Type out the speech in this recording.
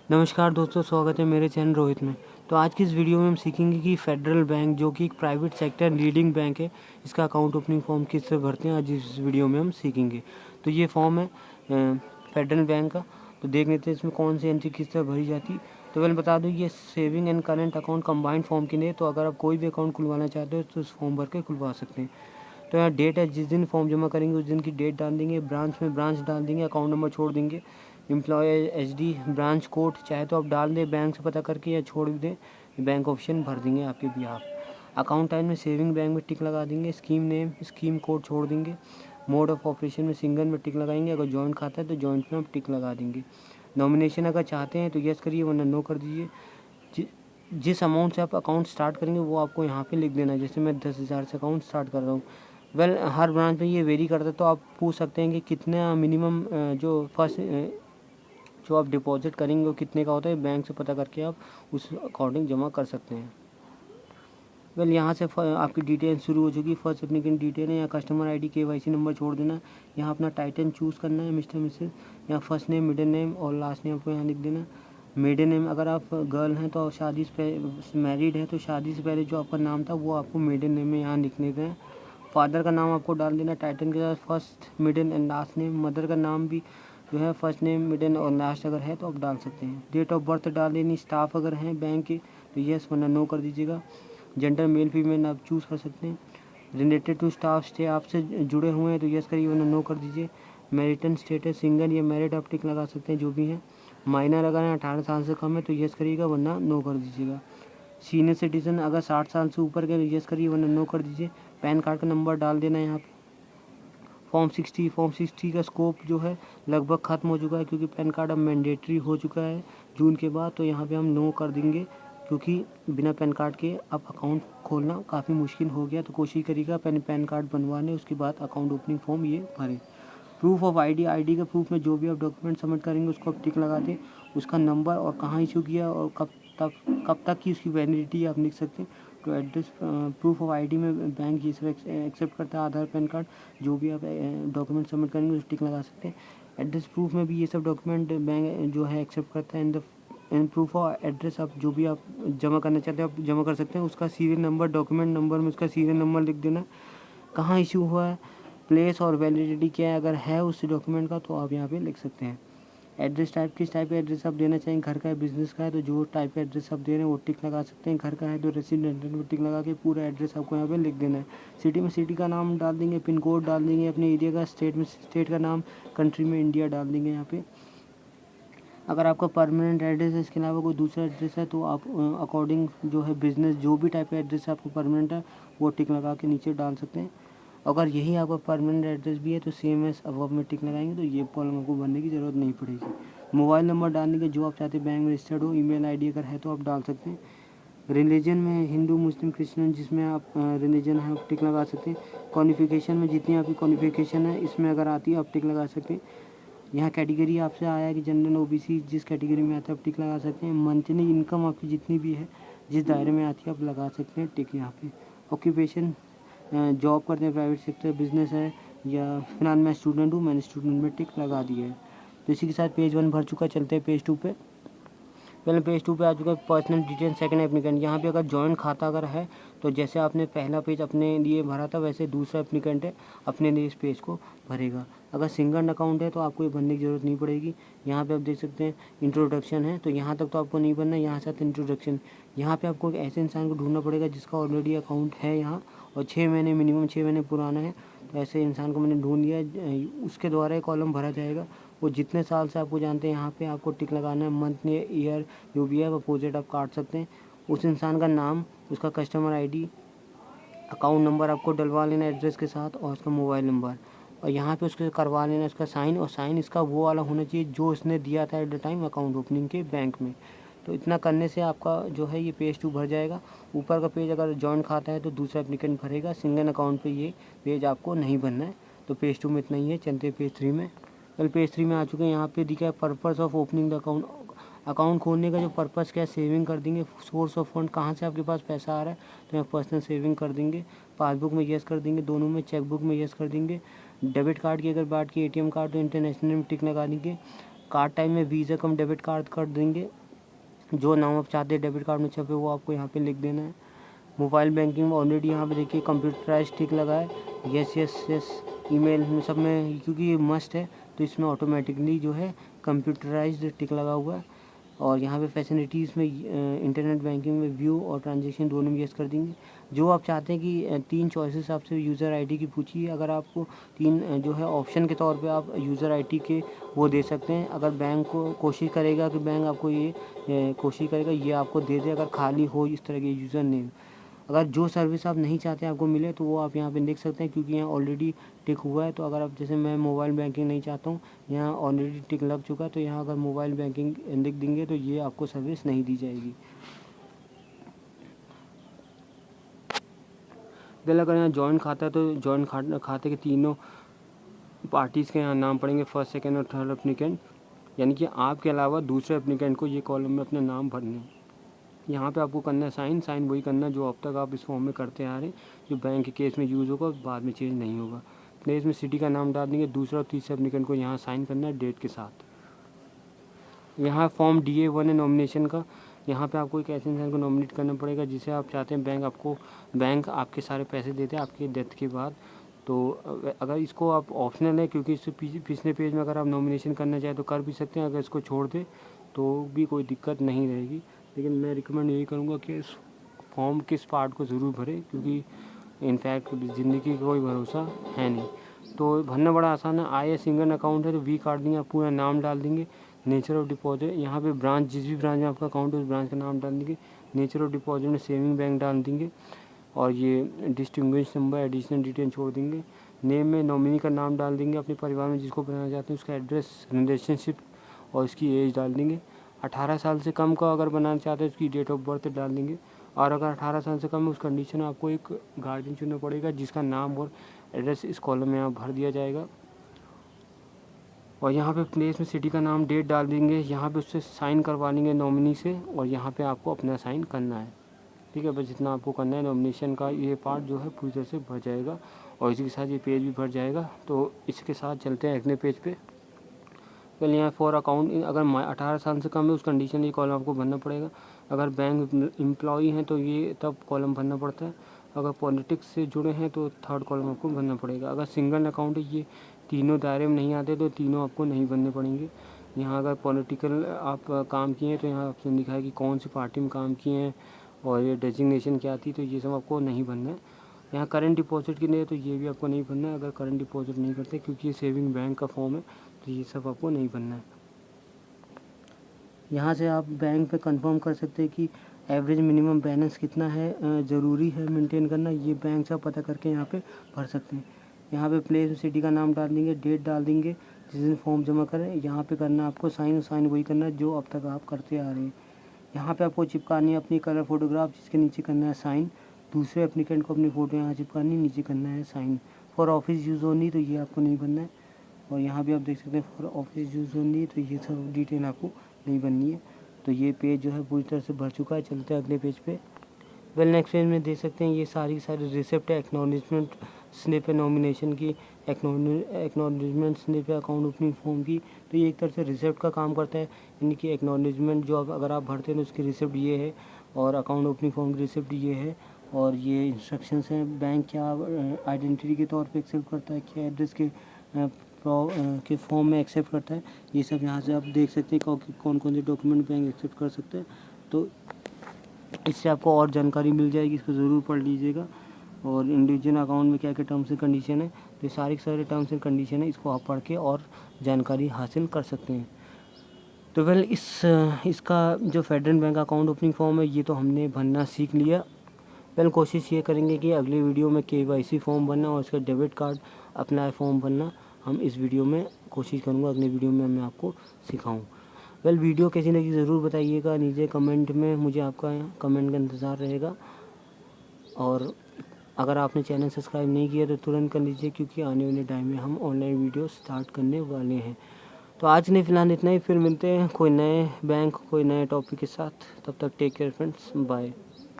नमस्कार दोस्तों, स्वागत है मेरे चैनल रोहित में। तो आज की इस वीडियो में हम सीखेंगे कि फेडरल बैंक जो कि एक प्राइवेट सेक्टर लीडिंग बैंक है, इसका अकाउंट ओपनिंग फॉर्म किस तरह भरते हैं, आज इस वीडियो में हम सीखेंगे। तो ये फॉर्म है फेडरल बैंक का। तो देख लेते हैं इसमें कौन सी एंट्री किस तरह भरी जाती है। तो मैंने बता दूँ, ये saving and current account combined form के लिए। तो अगर आप कोई भी अकाउंट खुलवाना चाहते हो तो उस फॉर्म भर के खुलवा सकते हैं। तो यहाँ डेट है, जिस दिन फॉर्म जमा करेंगे उस दिन की डेट डाल देंगे, ब्रांच में ब्रांच डाल देंगे, अकाउंट नंबर छोड़ देंगे, एम्प्लॉय एचडी ब्रांच कोड चाहे तो आप डाल दें बैंक से पता करके, या छोड़ भी दें, बैंक ऑप्शन भर देंगे आपके बिहाफ। अकाउंट टाइम में सेविंग बैंक में टिक लगा देंगे, स्कीम नेम स्कीम कोड छोड़ देंगे, मोड ऑफ ऑपरेशन में सिंगल में टिक लगाएंगे, अगर जॉइंट खाता है तो जॉइंट में आप टिक लगा देंगे। नॉमिनेशन अगर चाहते हैं तो यस करिए, वरना नो कर दीजिए। जिस अमाउंट से आप अकाउंट स्टार्ट करेंगे वो आपको यहाँ पे लिख देना है। जैसे मैं 10,000 से अकाउंट स्टार्ट कर रहा हूँ। हर ब्रांच में ये वेरी करता है, तो आप पूछ सकते हैं कि कितना मिनिमम जो फर्स्ट जो आप डिपॉजिट करेंगे वो कितने का होता है, बैंक से पता करके आप उस अकॉर्डिंग जमा कर सकते हैं। यहाँ से आपकी डिटेल शुरू हो चुकी है। फर्स्ट एप्लीकेंट डिटेल है, यहाँ कस्टमर आईडी KYC नंबर छोड़ देना। यहाँ अपना टाइटल चूज़ करना है, मिस्टर मिसेस। यहाँ फर्स्ट नेम, मिडिल नेम और लास्ट नेम आपको यहाँ लिख देना। मिडिल नेम अगर आप गर्ल हैं तो शादी से मैरिड है तो शादी से पहले जो आपका नाम था वो आपको मिडिल नेम में यहाँ लिखने का है। फादर का नाम आपको डाल देना टाइटल के साथ, first middle and last name. Mother का नाम भी जो है फर्स्ट नेम मिडिल और लास्ट अगर है तो आप डाल सकते हैं। डेट ऑफ बर्थ डाल देनी। स्टाफ अगर हैं बैंक के तो यस, वरना नो कर दीजिएगा। जेंडर मेल फीमेल आप चूज़ कर सकते हैं। रिलेटेड टू स्टाफ स्टे आपसे जुड़े हुए हैं तो यस करिए, वरना नो कर दीजिए। मैरिटल स्टेटस सिंगल या मैरिड आप टिक लगा सकते हैं, जो भी है। माइनर अगर है 18 साल से कम है तो यस करिएगा, वरना नो कर दीजिएगा। सीनियर सिटीजन अगर 60 साल से ऊपर के तो यस करिए, वरना नो कर दीजिए। पैन कार्ड का नंबर डाल देना है यहाँ पे। फॉर्म 60 का स्कोप जो है लगभग ख़त्म हो चुका है, क्योंकि पैन कार्ड अब मैंडेटरी हो चुका है जून के बाद। तो यहाँ पे हम नो कर देंगे, क्योंकि बिना पैन कार्ड के अब अकाउंट खोलना काफ़ी मुश्किल हो गया। तो कोशिश करिएगा पैन कार्ड बनवा लें, उसके बाद अकाउंट ओपनिंग फॉर्म ये भरें। प्रूफ ऑफ आईडी के प्रूफ में जो भी आप डॉक्यूमेंट सबमिट करेंगे उसको आप टिक लगा दें। उसका नंबर और कहाँ इशू किया और कब तक की उसकी वैलिडिटी आप लिख सकते हैं। तो एड्रेस प्रूफ ऑफ आईडी में बैंक जिस एक्सेप्ट करता है, आधार पैन कार्ड जो भी आप डॉक्यूमेंट सबमिट करेंगे उस टिक लगा सकते हैं। एड्रेस प्रूफ में भी ये सब डॉक्यूमेंट बैंक जो है एक्सेप्ट करता है। इन प्रूफ ऑफ एड्रेस आप जो भी आप जमा करना चाहते हैं आप जमा कर सकते हैं। उसका सीरियल नंबर, डॉक्यूमेंट नंबर में उसका सीरियल नंबर लिख देना, कहाँ इशू हुआ है, प्लेस और वैलिडिटी क्या है अगर है उस डॉक्यूमेंट का तो आप यहाँ पे लिख सकते हैं। एड्रेस टाइप, किस टाइप का एड्रेस आप देना चाहेंगे, घर का है बिजनेस का है तो जो टाइप का एड्रेस आप दे रहे हैं वो टिक लगा सकते हैं। घर का है तो रेसिडेंटल में टिक लगा के पूरा एड्रेस आपको यहाँ पे लिख देना है। सिटी में सिटी का नाम डाल देंगे, पिन कोड डाल देंगे अपने एरिया का, स्टेट में स्टेट का नाम, कंट्री में इंडिया डाल देंगे यहाँ पे। अगर आपका परमानेंट एड्रेस है, इसके अलावा कोई दूसरा एड्रेस है तो आप अकॉर्डिंग जो है बिज़नेस जो भी टाइप का एड्रेस है आपको परमानेंट है वो टिक लगा के नीचे डाल सकते हैं। अगर यही आपका परमानेंट एड्रेस भी है तो सेम एस अब में टिक लगाएंगे तो ये कॉलम आपको भरने की ज़रूरत नहीं पड़ेगी। मोबाइल नंबर डालने के जो आप चाहते हैं बैंक में रजिस्टर्ड हो, ईमेल आईडी अगर है तो आप डाल सकते हैं। रिलीजन में हिंदू मुस्लिम क्रिश्चियन जिसमें आप रिलीजन है आप टिक लगा सकते हैं। क्वालिफिकेशन में जितनी आपकी क्वालिफिकेशन है इसमें अगर आती है आप टिक लगा सकते हैं। यहाँ कैटेगरी आपसे आया है कि जनरल OBC जिस कैटेगरी में आता है आप टिक लगा सकते हैं। मंथली इनकम आपकी जितनी भी है जिस दायरे में आती है आप लगा सकते हैं टिक यहाँ पे। ऑक्यूपेशन जॉब करते हैं, प्राइवेट सेक्टर, बिजनेस है, या फिलहाल मैं स्टूडेंट हूँ, मैंने स्टूडेंट में टिक लगा दिया है। तो इसी के साथ पेज 1 भर चुका। चलते हैं पेज 2 पे। पहले पेज 2 पे आ चुका है पर्सनल डिटेल सेकंड एप्लीकेंट। यहाँ पे अगर जॉइंट खाता अगर है तो जैसे आपने पहला पेज अपने लिए भरा था वैसे दूसरा एप्लीकेंट है अपने लिए इस पेज को भरेगा। अगर सिंगल अकाउंट है तो आपको ये भरने की ज़रूरत नहीं पड़ेगी। यहाँ पे आप देख सकते हैं इंट्रोडक्शन है, तो यहाँ तक तो आपको नहीं भरना है, यहाँ से इंट्रोडक्शन। यहाँ पे आपको एक ऐसे इंसान को ढूंढना पड़ेगा जिसका ऑलरेडी अकाउंट है यहाँ और 6 महीने मिनिमम 6 महीने पुराना है। तो ऐसे इंसान को मैंने ढूंढ लिया, उसके द्वारा एक कॉलम भरा जाएगा। वो जितने साल से आपको जानते हैं यहाँ पे आपको टिक लगाना है। मंथ ईयर जो भी है अपोजिट आप काट सकते हैं। उस इंसान का नाम, उसका कस्टमर आईडी, अकाउंट नंबर आपको डलवा लेना एड्रेस के साथ और उसका मोबाइल नंबर, और यहाँ पे उसके करवा लेना इसका साइन। और साइन इसका वो वाला होना चाहिए जो इसने दिया था at the time account opening के बैंक में। तो इतना करने से आपका जो है ये पेज 2 भर जाएगा। ऊपर का पेज अगर जॉइंट खाता है तो दूसरा एप्लीकेंट भरेगा, सिंगल अकाउंट पे ये पेज आपको नहीं भरना है। तो पेज 2 में इतना ही है। चलते पेज 3 में। कल पेज 3 में आ चुके हैं। यहाँ पे दिखा है purpose of opening the account. Account खोलने का जो पर्पस क्या है, सेविंग कर देंगे। सोर्स ऑफ फंड कहाँ से आपके पास पैसा आ रहा है तो यहाँ पर्सनल सेविंग कर देंगे। पासबुक में येस कर देंगे, दोनों में चेकबुक में येस कर देंगे। डेबिट कार्ड की अगर बात की, ATM कार्ड तो इंटरनेशनल में टिक लगा देंगे। कार्ड टाइप में वीज़ा कम डेबिट कार्ड कर देंगे। जो नाम आप चाहते हैं डेबिट कार्ड में छपे वो आपको यहाँ पे लिख देना है। मोबाइल बैंकिंग में ऑलरेडी यहाँ पे देखिए कंप्यूटराइज टिक लगा है, यस यस यस। ईमेल में सब में क्योंकि ये मस्ट है तो इसमें ऑटोमेटिकली जो है कंप्यूटराइज्ड टिक लगा हुआ है। और यहाँ पे फैसिलिटीज़ में इंटरनेट बैंकिंग में व्यू और ट्रांजेक्शन दोनों में यस कर देंगे। जो आप चाहते हैं कि 3 चॉइसेस आपसे यूज़र आईडी की पूछी है, अगर आपको 3 जो है ऑप्शन के तौर पे आप यूज़र आईडी के वो दे सकते हैं। अगर बैंक को कोशिश करेगा कि बैंक आपको ये कोशिश करेगा ये आपको दे दे, अगर खाली हो इस तरह के यूज़र नेम। अगर जो सर्विस आप नहीं चाहते आपको मिले तो वो आप यहाँ पे देख सकते हैं, क्योंकि यहाँ ऑलरेडी टिक हुआ है। तो अगर आप जैसे मैं मोबाइल बैंकिंग नहीं चाहता हूँ, यहाँ ऑलरेडी टिक लग चुका है, तो यहाँ अगर मोबाइल बैंकिंग लिख देंगे तो ये आपको सर्विस नहीं दी जाएगी। फिर अगर यहाँ जॉइंट खाता है तो जॉइंट खाते के तीनों पार्टीज़ के यहाँ नाम पड़ेंगे, फर्स्ट सेकेंड और थर्ड एप्लीकेंट, यानी कि आपके अलावा दूसरे एप्लीकेंट को ये कॉलम में अपने नाम भरने हैं। यहाँ पे आपको करना है साइन वही करना जो अब तक आप इस फॉर्म में करते आ रहे हैं, जो बैंक के केस में यूज़ होगा बाद में चेंज नहीं होगा। प्लेस में सिटी का नाम डाल देंगे, दूसरा और तीसरे एप्लीकेंट को यहाँ साइन करना है डेट के साथ। यहाँ फॉर्म DA1 है नॉमिनेशन का, यहाँ पे आपको एक ऐसे इंसान को नॉमिनेट करना पड़ेगा जिसे आप चाहते हैं बैंक आपके सारे पैसे देते हैं आपके डेथ के बाद। तो अगर इसको आप ऑप्शनल है, क्योंकि इससे पिछले पेज में अगर आप नॉमिनेशन करना चाहें तो कर भी सकते हैं, अगर इसको छोड़ दें तो भी कोई दिक्कत नहीं रहेगी। लेकिन मैं रिकमेंड यही करूँगा कि इस फॉर्म किस पार्ट को ज़रूर भरें, क्योंकि इनफैक्ट ज़िंदगी का कोई भरोसा है नहीं। तो भरना बड़ा आसान है। आई सिंगल अकाउंट है तो वी काट देंगे, आप पूरा नाम डाल देंगे, नेचर ऑफ डिपॉजिट, यहाँ पे ब्रांच जिस भी ब्रांच में आपका अकाउंट है उस ब्रांच का नाम डाल देंगे, नेचर ऑफ डिपॉजिट में सेविंग बैंक डाल देंगे, और ये डिस्टिंग्विश नंबर एडिशनल डिटेल छोड़ देंगे। नेम में नॉमिनी का नाम डाल देंगे, अपने परिवार में जिसको बनाना चाहते हैं उसका एड्रेस, रिलेशनशिप और उसकी एज डाल देंगे। 18 साल से कम का अगर बनाना चाहते हैं उसकी डेट ऑफ बर्थ डाल देंगे। और अगर 18 साल से कम है उस कंडीशन में आपको एक गार्जियन चुनना पड़ेगा जिसका नाम और एड्रेस इस कॉलम में भर दिया जाएगा। और यहाँ पे प्लेस में सिटी का नाम, डेट डाल देंगे, यहाँ पे उससे साइन करवा लेंगे नॉमिनी से, और यहाँ पे आपको अपना साइन करना है। ठीक है, बस जितना आपको करना है। नॉमिनेशन का ये पार्ट जो है पूरी तरह से भर जाएगा और इसी के साथ ये पेज भी भर जाएगा। तो इसके साथ चलते हैं अगले पेज पे। पहले यहाँ फॉर अकाउंट, अगर 18 साल से कम है उस कंडीशन ये कॉलम आपको भरना पड़ेगा। अगर बैंक एम्प्लॉई हैं तो ये तब कॉलम भरना पड़ता है। अगर पॉलिटिक्स से जुड़े हैं तो थर्ड कॉलम आपको भरना पड़ेगा। अगर सिंगल अकाउंट है, ये तीनों दायरे में नहीं आते तो तीनों आपको नहीं भरने पड़ेंगे। यहाँ अगर पॉलिटिकल आप काम किए हैं तो यहाँ ऑप्शन दिखा है कि कौन सी पार्टी में काम किए हैं और ये डेजिग्नेशन क्या थी, तो ये सब आपको नहीं भरना है। यहाँ करंट डिपॉजिट की नहीं है तो ये भी आपको नहीं भरना है, अगर करंट डिपॉजिट नहीं करते, क्योंकि ये सेविंग बैंक का फॉर्म है तो ये सब आपको नहीं भरना है। यहाँ से आप बैंक पे कंफर्म कर सकते हैं कि एवरेज मिनिमम बैलेंस कितना है, ज़रूरी है मेंटेन करना, ये बैंक से आप पता करके यहाँ पे भर सकते हैं। यहाँ पे प्लेस सिटी का नाम डाल देंगे, डेट डाल देंगे जिस दिन फॉर्म जमा करें। यहाँ पे करना आपको साइन वही करना है जो अब तक आप करते आ रहे हैं। यहाँ पे आपको चिपकानी है अपनी कलर फोटोग्राफ, जिसके नीचे करना है साइन। दूसरे एप्लीकेंट को अपनी फ़ोटो यहाँ चिपकानी, नीचे करना है sign. For office use only तो ये आपको नहीं बनना है। और यहाँ भी आप देख सकते हैं फॉर ऑफिस यूज़ ओनली, तो ये सब डिटेल आपको नहीं बननी है। तो ये पेज जो है पूरी तरह से भर चुका है। चलते हैं अगले पेज पे। वेल नेक्स्ट पेज में देख सकते हैं ये सारी रिसिप्ट है, एक्नॉलेजमेंट स्लिप है नॉमिनेशन की, एक्नॉलेजमेंट स्लिप है अकाउंट ओपनिंग फॉर्म की। तो ये एक तरह से रिसिप्ट का काम करता है, यानी कि एक्नॉलेजमेंट जो अगर आप भरते हैं तो उसकी रिसिप्ट ये है, और अकाउंट ओपनिंग फॉर्म की रिसिप्ट ये है। और ये इंस्ट्रक्शंस हैं, बैंक क्या आइडेंटिटी के तौर पे एक्सेप्ट करता है, क्या एड्रेस के फॉर्म में एक्सेप्ट करता है, ये सब यहाँ से आप देख सकते हैं कौन कौन से डॉक्यूमेंट बैंक एक्सेप्ट कर सकते हैं। तो इससे आपको और जानकारी मिल जाएगी, इसको ज़रूर पढ़ लीजिएगा। और इंडिविजुअल अकाउंट में क्या क्या टर्म्स एंड कंडीशन है, तो ये सारे टर्म्स एंड कंडीशन है, इसको आप पढ़ के और जानकारी हासिल कर सकते हैं। तो वेल इसका जो federal bank account opening form है ये तो हमने भरना सीख लिया। वेल कोशिश ये करेंगे कि अगली वीडियो में KYC फॉर्म भरना और उसका डेबिट कार्ड अप्लाई फॉर्म भरना हम इस वीडियो में कोशिश करूँगा, अगले वीडियो में मैं आपको सिखाऊँ। वेल वीडियो कैसी लगी ज़रूर बताइएगा नीचे कमेंट में, मुझे आपका कमेंट का इंतज़ार रहेगा। और अगर आपने चैनल सब्सक्राइब नहीं किया तो तुरंत कर लीजिए, क्योंकि आने वाले टाइम में हम ऑनलाइन वीडियो स्टार्ट करने वाले हैं। तो आज नहीं फ़िलहाल इतना ही, फिर मिलते हैं कोई नए बैंक कोई नए टॉपिक के साथ। तब तक टेक केयर फ्रेंड्स, बाय।